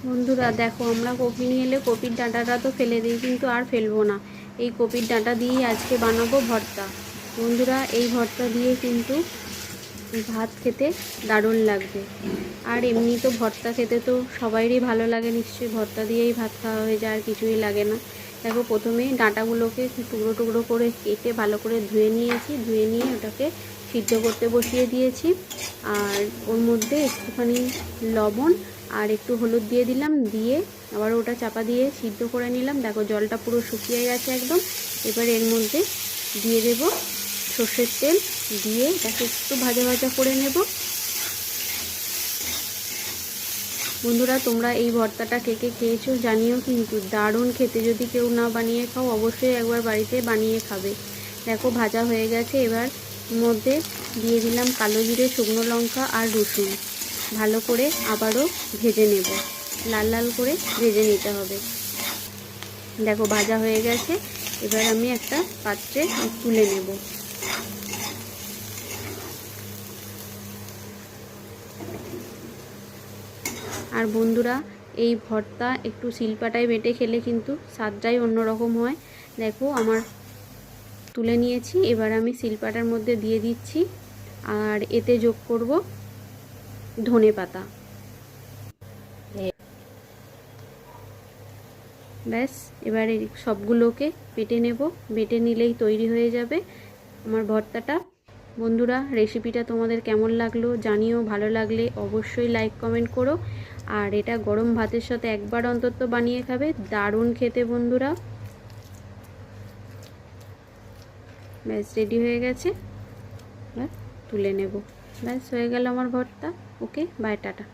বন্ধুরা দেখো, আমরা কপি নিয়ে এলে কপির ডাঁটাটা তো ফেলে দিই, কিন্তু আর ফেলবো না। এই কপির ডাঁটা দিয়েই আজকে বানাবো ভর্তা। বন্ধুরা, এই ভর্তা দিয়ে কিন্তু ভাত খেতে দারুণ লাগবে। আর এমনি তো ভর্তা খেতে তো সবাইরই ভালো লাগে, নিশ্চয়ই ভর্তা দিয়েই ভাত খাওয়া হয়ে যায়, আর কিছুই লাগে না। দেখো, প্রথমেই ডাঁটাগুলোকে টুকরো টুকরো করে কেটে ভালো করে ধুয়ে নিয়েছি। ধুয়ে নিয়ে ওটাকে সিদ্ধ করতে বসিয়ে দিয়েছি। আর ওর মধ্যে একটুখানি লবণ আর একটু হলুদ দিয়ে দিলাম, দিয়ে আবার ওটা চাপা দিয়ে সিদ্ধ করে নিলাম। দেখো, জলটা পুরো শুকিয়ে গেছে একদম। এবার এর মধ্যে দিয়ে দেব সর্ষের তেল, দিয়ে এটাকে একটু ভাজা ভাজা করে নেব। বন্ধুরা, তোমরা এই ভর্তাটা কে কে খেয়েছো জানিও, কিন্তু দারুণ খেতে। যদি কেউ না বানিয়ে খাও, অবশ্যই একবার বাড়িতে বানিয়ে খাবে। দেখো, ভাজা হয়ে গেছে। এবার মধ্যে দিয়ে দিলাম কালো জিরে, শুকনো লঙ্কা আর রসুন। ভালো করে আবারও ভেজে নেব, লাল লাল করে ভেজে নিতে হবে। দেখো, ভাজা হয়ে গেছে। এবার আমি একটা পাত্রে তুলে নেব। আর বন্ধুরা, এই ভর্তা একটু শিলপাটায় বেটে খেলে কিন্তু স্বাদটাই অন্যরকম হয়। দেখো, আমার তুলে নিয়েছি। এবার আমি শিলপাটার মধ্যে দিয়ে দিচ্ছি, আর এতে যোগ করব ধনেপাতা। ব্যাস, এবারে সবগুলোকে বেটে নেব। বেটে নিলেই তৈরি হয়ে যাবে আমার ভর্তাটা। বন্ধুরা, রেসিপিটা তোমাদের কেমন লাগলো জানিও। ভালো লাগলে অবশ্যই লাইক কমেন্ট করো। আর এটা গরম ভাতের সাথে একবার অন্তত বানিয়ে খাবে, দারুণ খেতে বন্ধুরা। ব্যাস, রেডি হয়ে গেছে। ব্যাস, তুলে নেব। ব্যাস, হয়ে গেল আমার ভর্তা। ওকে, বাই, টাটা।